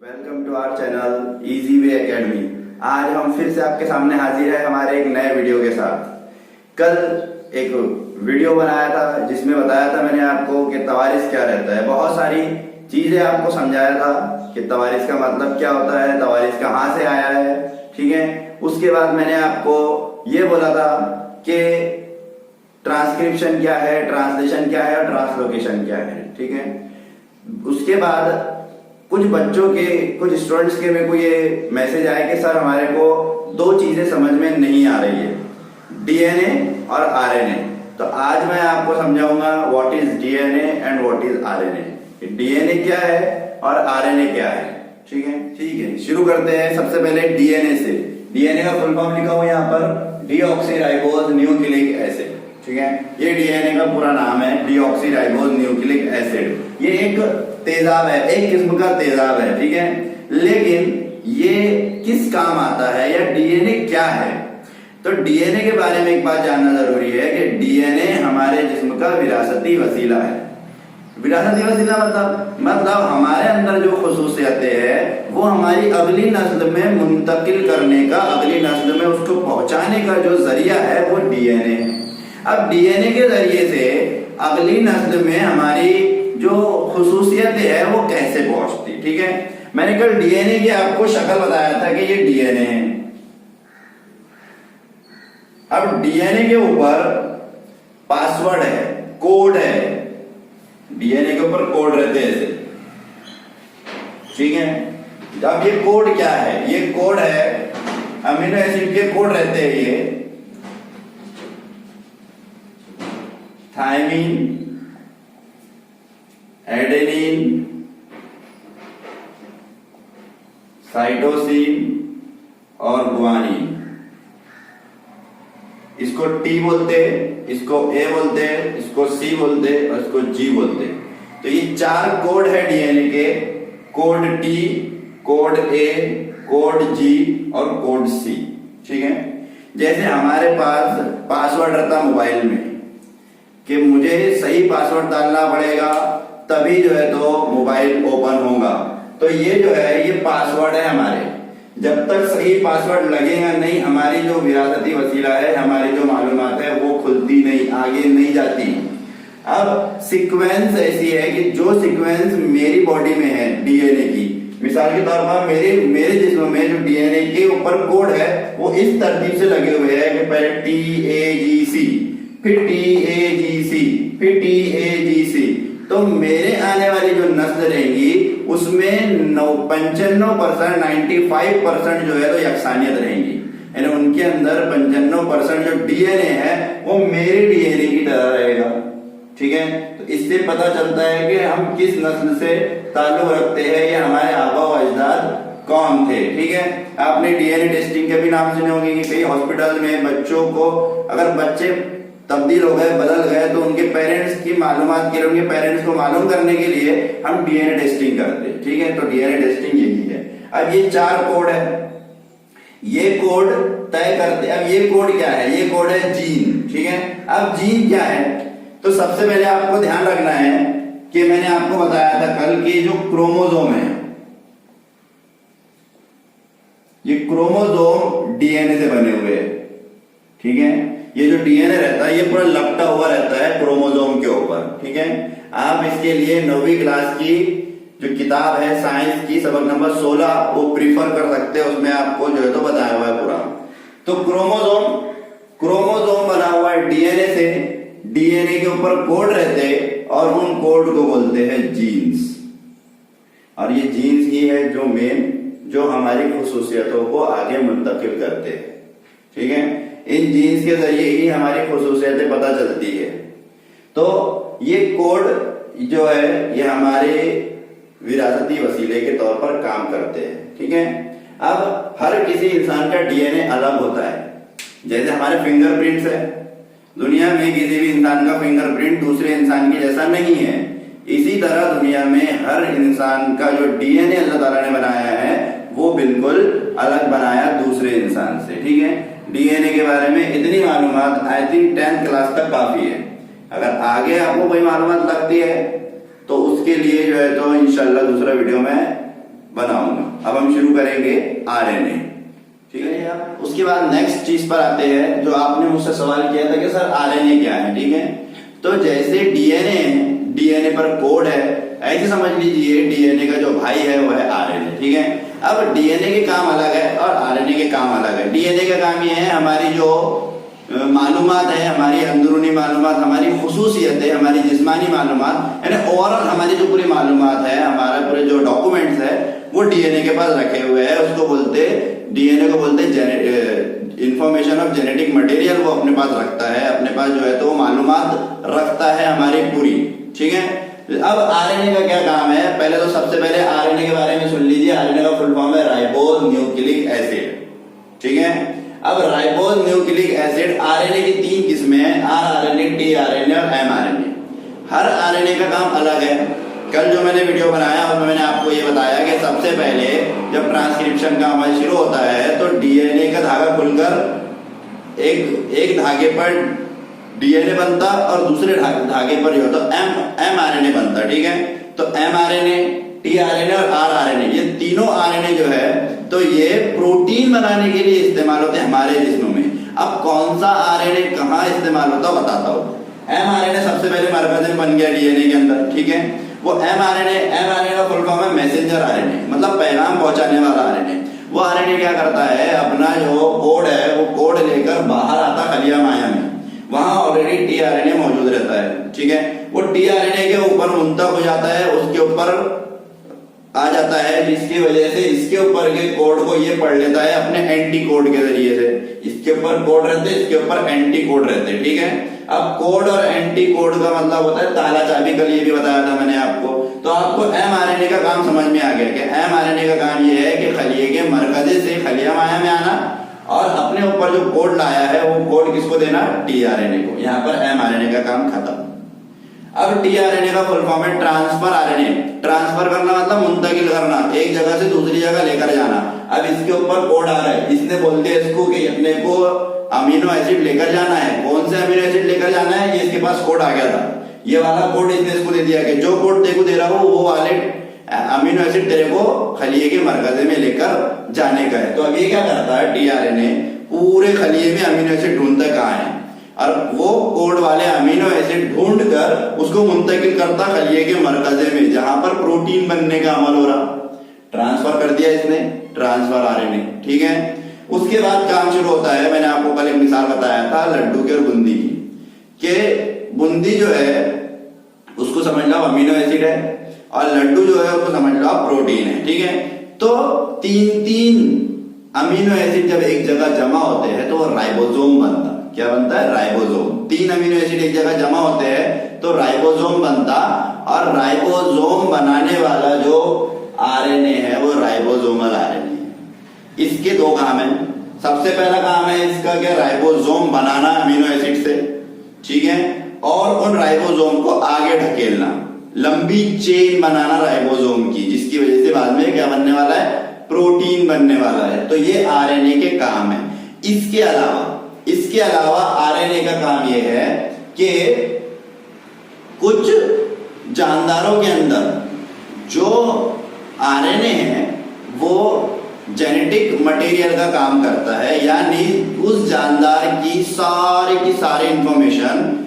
Welcome to our channel easy way academy. आज हम फिर से आपके सामने हाजिर है हमारे एक नए वीडियो के साथ। कल एक वीडियो बनाया था जिसमें बताया था मैंने आपको कि तवारिस क्या रहता है। बहुत सारी चीजें आपको समझाया था कि तवारिस का मतलब क्या होता है, तवारिस कहाँ से आया है, ठीक है। उसके बाद मैंने आपको ये बोला था कि ट्रांसक्रिप्शन क्या है, ट्रांसलेशन क्या है और ट्रांसलोकेशन क्या है, ठीक है। उसके बाद कुछ बच्चों के, कुछ स्टूडेंट्स के मेरे को ये मैसेज आया कि सर हमारे को दो चीजें समझ में नहीं आ रही है, डीएनए और आरएनए। तो आज मैं आपको समझाऊंगा what is DNA and what is RNA. DNA क्या है और आरएनए क्या है, ठीक है। शुरू करते हैं सबसे पहले डीएनए से। डीएनए का फुल फॉर्म लिखा हुआ यहाँ पर डीऑक्सीराइबोज न्यूक्लिक एसिड, ठीक है। ये डीएनए का पूरा नाम है, डीऑक्सीराइबोज न्यूक्लिक एसिड। ये एक तेजाब है, एक किस्म का तेजाब है, ठीक है। लेकिन ये किस काम आता है या डीएनए क्या है? तो डीएनए के बारे में एक बात जानना जरूरी है कि डीएनए हमारे जिस्म का विरासती वसीला है। विरासती वसीला मतलब हमारे अंदर जो खुसूसियतें हैं वो हमारी अगली नस्ल में मुंतकिल करने का, अगली नस्ल में उसको पहुंचाने का जो जरिया है वो डीएनए है। अब डीएनए के जरिए से अगली नस्ल में हमारी जो खुसूसियतें है वो कैसे पहुंचती, ठीक है। मैंने कल डीएनए की आपको शक्ल बताया था कि ये डीएनए है। अब डीएनए के ऊपर पासवर्ड है, कोड है, डीएनए के ऊपर कोड रहते हैं ऐसे, ठीक है। अब ये कोड क्या है? ये कोड है अमीनो एसिड के कोड रहते हैं, ये थायमीन, एडेनिन, साइटोसिन और गुआनिन। इसको टी बोलते हैं, इसको ए बोलते हैं, इसको सी बोलते हैं और इसको जी बोलते हैं। तो ये चार कोड है डीएनए के, कोड टी, कोड ए, कोड जी और कोड सी, ठीक है। जैसे हमारे पास पासवर्ड रहता मोबाइल में कि मुझे सही पासवर्ड डालना पड़ेगा तभी जो है तो मोबाइल ओपन होगा। तो ये जो है ये पासवर्ड है हमारे। जब तक सही पासवर्ड लगेगा नहीं, हमारी जो विरासती वसीला है, हमारी जो मालूमात है वो खुलती नहीं, आगे नहीं जाती। अब सीक्वेंस ऐसी है कि जो सीक्वेंस मेरी बॉडी में है डीएनए की, मिसाल के तौर पर मेरे जिस्म में जो डीएनए के ऊपर कोड है वो इस तरतीब से लगे हुए हैं कि पहले TAGC, फिर TAGC, फिर TAGC। तो मेरे आने वाली जो नस्ल रहेंगी उसमें 95%, 95% जो है तो यकसानियत रहेंगी, यानी उनके अंदर 95% जो डीएनए है वो मेरे डीएनए की तरह रहेगा, ठीक है। तो इससे पता चलता है कि हम किस नस्ल से ताल्लुक रखते हैं या हमारे आबा व अजदाद कौन थे, ठीक है। आपने डीएनए टेस्टिंग के भी नाम सुने होंगे कि कई हॉस्पिटल में बच्चों को, अगर बच्चे तब्दील हो गए, बदल गए, तो उनके पेरेंट्स की मालूमात के लिए, उनके पेरेंट्स को मालूम करने के लिए हम डीएनए टेस्टिंग करते हैं, ठीक है। तो डीएनए टेस्टिंग यही है। अब ये चार कोड है, ये कोड तय करते। अब ये कोड क्या है? ये कोड है जीन, ठीक है। अब जीन क्या है? तो सबसे पहले आपको ध्यान रखना है कि मैंने आपको बताया था कल कि जो क्रोमोसोम है, ये क्रोमोसोम डीएनए से बने हुए हैं, ठीक है। ये जो डीएनए रहता है ये पूरा लपटा हुआ रहता है क्रोमोसोम के ऊपर, ठीक है। आप इसके लिए 9वीं क्लास की जो किताब है साइंस की, सबक नंबर 16, वो प्रीफर कर सकते हैं, उसमें आपको जो है तो बताया हुआ है पूरा। तो क्रोमोसोम बना हुआ है डीएनए से, डीएनए के ऊपर कोड रहते हैं और उन कोड को बोलते हैं जीन्स। और ये जीन्स ही है जो हमारी खुसूसियतों को आगे मुंतकिल करते हैं, ठीक है। इन जीन्स के जरिए ही हमारी खुसूसियतें पता चलती है। तो ये कोड जो है ये हमारे विरासती वसीले के तौर पर काम करते हैं, ठीक है। अब हर किसी इंसान का डीएनए अलग होता है। जैसे हमारे फिंगरप्रिंट्स है, दुनिया में किसी भी इंसान का फिंगरप्रिंट दूसरे इंसान के जैसा नहीं है। इसी तरह दुनिया में हर इंसान का जो डीएनए अल्लाह ताला ने बनाया है वो बिल्कुल अलग बनाया दूसरे इंसान से, ठीक है। डीएनए के बारे में इतनी मालूमात आई थिंक 10th क्लास तक काफी है। अगर आगे आपको कोई मालूमात लगती है तो उसके लिए जो है तो इंशाल्लाह दूसरा वीडियो में बनाऊंगा। अब हम शुरू करेंगे आरएनए, ठीक है। आप उसके बाद नेक्स्ट चीज पर आते हैं जो आपने मुझसे सवाल किया था कि सर आरएनए क्या है, ठीक है। तो जैसे डीएनए है, डीएनए पर कोड है, ऐसे समझ लीजिए डीएनए का जो भाई है वो है आरएनए, ठीक है। अब डीएनए के काम अलग है और आरएनए के काम अलग है। डीएनए का काम ये है हमारी जो मालूमात है, हमारी अंदरूनी मालूमात, हमारी खुसूसियत है, हमारी जिस्मानी मालूमात, यानी ओवरऑल हमारी जो पूरी मालूमात है, हमारे पूरे जो डॉक्यूमेंट्स है वो डीएनए के पास रखे हुए हैं। उसको बोलते, डीएनए को बोलते इंफॉर्मेशन ऑफ जेनेटिक मटेरियल, वो अपने पास रखता है, अपने पास जो है तो वो मालूमात रखता है हमारी पूरी, ठीक है। अब आरएनए का क्या काम है, पहले तो सबसे पहले आरएनए के बारे में सुन लीजिए। आरएनए का फुल फॉर्म है राइबोज न्यूक्लिक एसिड, ठीक है। अब राइबोज न्यूक्लिक एसिड, आरएनए की 3 किस्में हैं, आरआरएनए, टीआरएनए और एमआरएनए। हर आरएनए का काम अलग है। कल जो मैंने वीडियो बनाया उसमें मैंने आपको ये बताया कि सबसे पहले जब ट्रांसक्रिप्शन का अमल शुरू होता है तो डीएनए का धागा खुलकर एक धागे पर डीएनए बनता और दूसरे धागे पर जो होता एमआरएनए बनता, ठीक है। तो एमआरएनए, टीआरएनए और आरआरएनए, ये तीनों आरएनए जो है तो ये प्रोटीन बनाने के लिए इस्तेमाल होते हैं हमारे जिस्म में। अब कौन सा आरएनए कहाँ इस्तेमाल होता है बताता हूँ। एमआरएनए सबसे पहले मरकज में बन गया डीएनए के अंदर, ठीक है। वो एमआरएनए का फुल फॉर्म है मैसेंजर आरएनए, मतलब पैगाम पहुंचाने वाला आरएनए। वो आरएनए क्या करता है, अपना जो कोड है वो कोड लेकर बाहर आता खलिया माया में, वहां ऑलरेडी टीआरएनए मौजूद रहता है, ठीक है। वो टीआरएनए के ऊपर मुंतक हो जाता है, उसके ऊपर आ जाता है, जिसकी वजह से इसके ऊपर के कोड को ये पढ़ लेता है अपने एंटी कोड के जरिए से। इसके ऊपर कोड रहते हैं, इसके ऊपर एंटी कोड रहते हैं, ठीक है। अब कोड और एंटी कोड का मतलब होता है ताला चाबी, कल ये भी बताया था मैंने आपको। तो आपको एमआरएनए का काम समझ में आ गया कि एमआरएनए का काम ये है कि खलिए के मरकजे से खलिया माया में आना और अपने ऊपर जो कोड लाया है वो कोड किसको देना, टीआरएनए को। यहाँ पर एमआरएनए का काम खत्म। अब टीआरएनए का फुल फॉर्म है ट्रांसफर आरएनए। ट्रांसफर करना मतलब मुंतकिल करना, एक जगह से दूसरी जगह लेकर जाना। अब इसके ऊपर कोड आ रहा है, इसने बोलते हैं इसको कि अपने को अमीनो एसिड लेकर जाना है। कौन से अमीनो एसिड लेकर जाना है, ये इसके पास कोड आ गया था। ये वाला कोड इसने इसको दे दिया कि जो कोड तेरे को दे रहा हूं वो वाले अमीनो एसिड तेरे को खलिए के मरकजे में लेकर जाने का है। तो अब ये क्या करता है, टीआरएनए पूरे खलिए में अमीनो एसिड ढूंढता कहाँ है और वो कोड वाले अमीनो एसिड ढूंढकर उसको मुंतकिल करता खलिए के मरकजे में, जहां पर प्रोटीन बनने का अमल हो रहा। ट्रांसफर कर दिया इसने, ट्रांसफर आरएनए, ठीक है। उसके बाद काम शुरू होता है, मैंने आपको कल एक मिसाल बताया था लड्डू के और बूंदी की, कि बूंदी जो है उसको समझ लो अमीनो एसिड है और लड्डू जो है उसको समझ लो प्रोटीन है, ठीक है। तो 3 अमीनो एसिड जब एक जगह जमा होते हैं तो वो राइबोसोम बनता। क्या बनता है, राइबोसोम। 3 अमीनो एसिड एक जगह जमा होते हैं तो राइबोसोम बनता, और राइबोसोम बनाने वाला जो आरएनए है वो राइबोसोमल आरएनए। इसके 2 काम है। सबसे पहला काम है इसका क्या, राइबोसोम बनाना अमीनो एसिड से, ठीक है, और उन राइबोसोम को आगे ढकेलना, लंबी चेन बनाना राइबोसोम की, जिसकी वजह से बाद में क्या बनने वाला है, प्रोटीन बनने वाला है। तो ये आरएनए के काम है। इसके अलावा आरएनए का काम यह है कि कुछ जानदारों के अंदर जो आरएनए है वो जेनेटिक मटेरियल का काम करता है, यानी उस जानदार की सारी इंफॉर्मेशन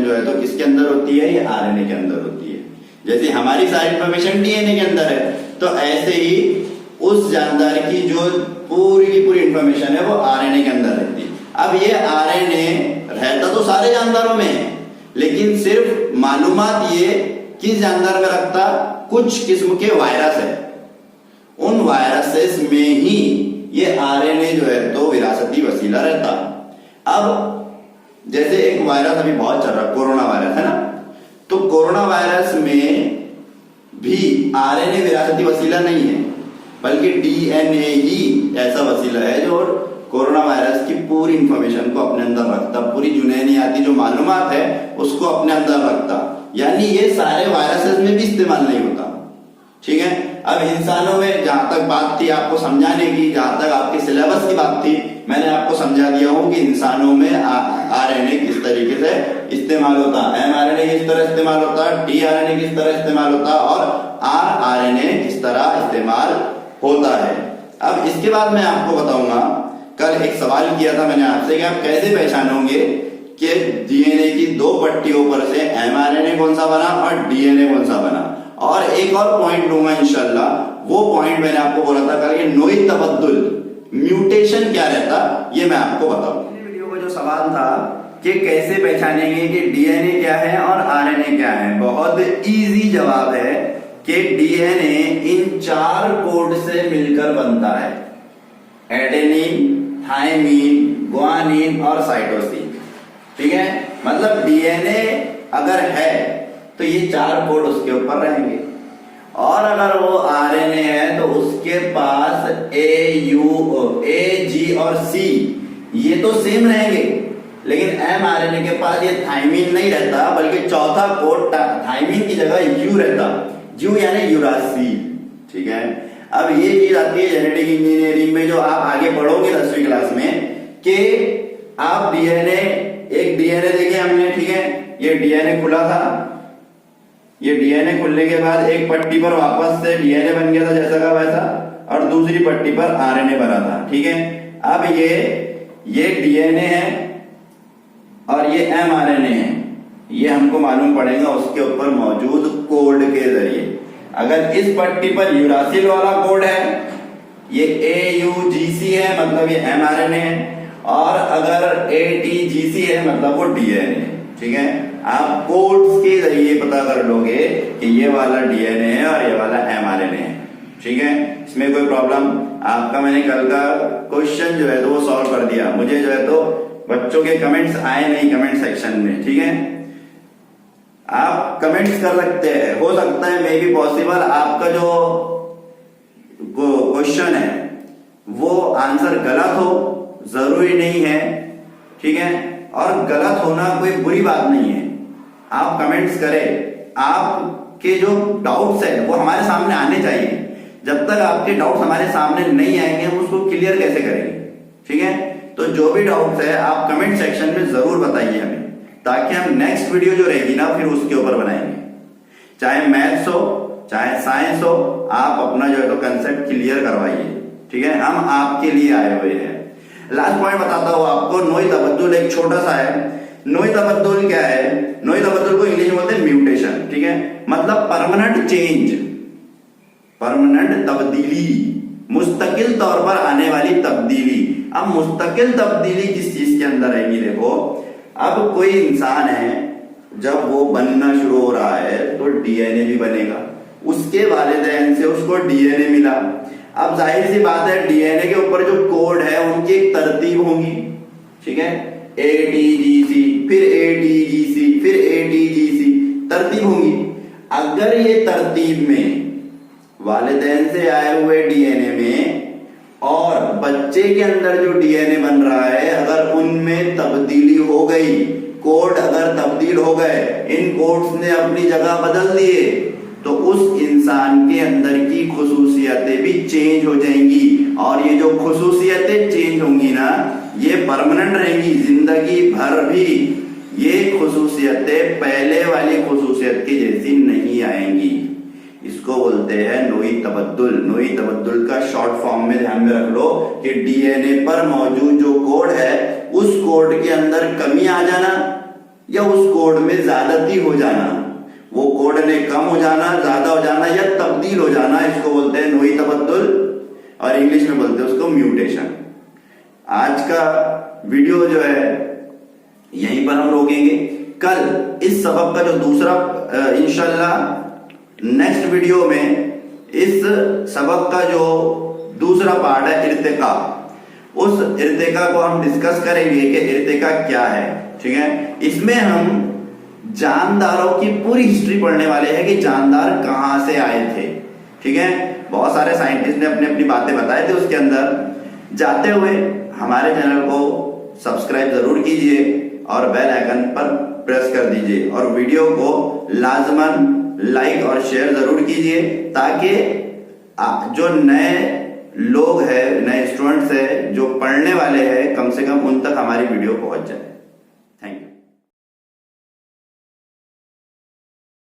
जो है तो किसके अंदर होती है, ये आरएनए के अंदर होती है। जैसे हमारी सारी इंफॉर्मेशन डीएनए के अंदर है, तो ऐसे ही उस जानदार की जो पूरी की पूरी इंफॉर्मेशन है वो आरएनए के अंदर रहती है। अब ये आरएनए रहता तो सारे जानदारों में है, लेकिन सिर्फ मालूमात ये किस जानदार में रखता, कुछ किस्म के वायरस है, उन वायरसेस में ही ये आरएनए जो है तो विरासती वसीला रहता। अब जैसे एक वायरस अभी बहुत चल रहा, कोरोना वायरस है ना, तो कोरोना वायरस में भी आरएनए विरासती वसीला नहीं है, बल्कि डीएनए ही ऐसा वसीला है जो कोरोना वायरस की पूरी इंफॉर्मेशन को अपने अंदर रखता, पूरी जुनैनियाती जो मालूमात है उसको अपने अंदर रखता। यानी ये सारे वायरसेस में भी इस्तेमाल नहीं होता, ठीक है। अब इंसानों में जहां तक बात थी आपको समझाने की, जहां तक आपके सिलेबस की बात थी, मैंने आपको समझा दिया हूं कि इंसानों में आरएनए किस तरीके से इस्तेमाल होता, mRNA किस तरह इस्तेमाल होता, tRNA किस तरह इस्तेमाल होता और rRNA किस तरह इस्तेमाल होता है। अब इसके बाद मैं आपको बताऊंगा, कल एक सवाल किया था मैंने आपसे कि आप कैसे पहचानोगे कि डीएनए की दो पट्टियों पर से mRNA कौन सा बना और डीएनए कौन सा बना। और एक और पॉइंट लूंगा इंशाल्लाह, वो पॉइंट मैंने आपको बोला था कल कि नोई तबद्दुल म्यूटेशन क्या रहता, ये मैं आपको बताऊंगा। वीडियो का जो सवाल था कि कैसे पहचानेंगे कि डीएनए क्या है और आरएनए क्या है, बहुत इजी जवाब है कि डीएनए इन 4 कोड से मिलकर बनता है, एडेनिन, थाइमिन, ग्वानिन और साइटोसिन। ठीक है, मतलब डीएनए अगर है तो ये 4 कोड उसके ऊपर रहेंगे, और अगर वो आरएनए है तो उसके पास ए, जी और सी ये तो सेम रहेंगे, लेकिन एमआरएनए के पास ये थाइमिन नहीं रहता, बल्कि चौथा कोड थाइमिन की जगह यू रहता, यू यानी यूरासिल। ठीक है, अब ये चीज आती है जेनेटिक इंजीनियरिंग में, जो आप आगे पढ़ोगे 10वीं क्लास में, कि आप डीएनए, एक डीएनए देखे हमने, ठीक है, ये डीएनए खुला था, ये डीएनए खुलने के बाद एक पट्टी पर वापस से डीएनए बन गया था जैसा का वैसा, और दूसरी पट्टी पर आरएनए बना था। ठीक है, अब ये डीएनए है और ये एमआरएनए है, ये हमको मालूम पड़ेगा उसके ऊपर मौजूद कोड के जरिए। अगर इस पट्टी पर यूरासिल वाला कोड है, ये AUGC है, मतलब ये एमआरएनए है, और अगर ATGC है मतलब वो डीएनए है। ठीक है, आप कोड्स के जरिए पता कर लोगे कि ये वाला डीएनए है और ये वाला एमआरएनए है। ठीक है, इसमें कोई प्रॉब्लम, आपका मैंने कल का क्वेश्चन जो है तो वो सॉल्व कर दिया, मुझे जो है तो बच्चों के कमेंट्स आए नहीं कमेंट सेक्शन में। ठीक है, आप कमेंट्स कर सकते हैं, हो सकता है मे बी पॉसिबल आपका जो क्वेश्चन है वो आंसर गलत हो, जरूरी नहीं है। ठीक है, और गलत होना कोई बुरी बात नहीं है, आप कमेंट्स करें, आपके जो डाउट्स है वो हमारे सामने आने चाहिए। जब तक आपके डाउट्स हमारे सामने नहीं आएंगे हम उसको क्लियर कैसे करेंगे। ठीक है, तो जो भी डाउट्स है आप कमेंट सेक्शन में जरूर बताइए हमें, ताकि हम नेक्स्ट वीडियो जो रहेगी ना फिर उसके ऊपर बनाएंगे, चाहे मैथ्स हो चाहे साइंस हो, आप अपना जो है तो कंसेप्ट क्लियर करवाइए। ठीक है, हम आपके लिए आए हुए हैं। लास्ट पॉइंट बताता हूं आपको, नोई तबद्दुल एक छोटा सा है। नोई तबद्दुल क्या है, नोई तबद्दुल को इंग्लिश में बोलते हैं म्यूटेशन। ठीक है, मतलब परमानेंट चेंज, परमानेंट तब्दीली, मुस्तकिल तौर पर आने वाली तब्दीली। अब मुस्तकिल तब्दीली किस चीज के अंदर आएगी, देखो, अब कोई इंसान है, जब वो बनना शुरू हो रहा है तो डीएनए भी बनेगा, उसके वालिदैन से उसको डीएनए मिला। अब जाहिर सी बात है डीएनए के ऊपर जो कोड है उनकी एक तरतीब होगी। ठीक है, ATGC, फिर ATGC, फिर ATGC, तरतीब होगी। अगर ये तरतीब में वालिदैन से आए हुए डीएनए में और बच्चे के अंदर जो डीएनए बन रहा है, अगर उनमें तब्दीली हो गई, कोड अगर तब्दील हो गए, इन कोड्स ने अपनी जगह बदल दिए, तो उस इंसान के अंदर की खुसूसियतें भी चेंज हो जाएंगी। और ये जो खुसूसियतें चेंज होंगी ना, ये परमानेंट रहेंगी जिंदगी भर भी। ये खुसूसियतें पहले वाली खुसूसियत की जैसी नहीं आएंगी। इसको बोलते हैं नोई तबद्दुल। नोई तबद्दुल का शॉर्ट फॉर्म में ध्यान में रख लो कि डीएनए पर मौजूद जो कोड है उस कोड के अंदर कमी आ जाना या उस कोड में ज्यादती हो जाना, वो कोड ने कम हो जाना, ज्यादा हो जाना या तब्दील हो जाना, इसको बोलते हैं नोई तबद्दुल, और इंग्लिश में बोलते हैं उसको म्यूटेशन। आज का वीडियो जो है यहीं पर हम रोकेंगे। कल इस सबक का जो दूसरा इंशाल्लाह नेक्स्ट वीडियो में इस सबक का जो दूसरा पार्ट है इर्तिका, उस इर्तिका को हम डिस्कस करेंगे कि इर्तिका क्या है। ठीक है, इसमें हम जानदारों की पूरी हिस्ट्री पढ़ने वाले हैं कि जानदार कहां से आए थे। ठीक है, बहुत सारे साइंटिस्ट ने अपनी अपनी बातें बताए थे उसके अंदर। जाते हुए हमारे चैनल को सब्सक्राइब जरूर कीजिए और बेल आइकन पर प्रेस कर दीजिए, और वीडियो को लाजमन लाइक और शेयर जरूर कीजिए, ताकि जो नए लोग हैं, नए स्टूडेंट्स हैं जो पढ़ने वाले हैं, कम से कम उन तक हमारी वीडियो पहुंच जाए।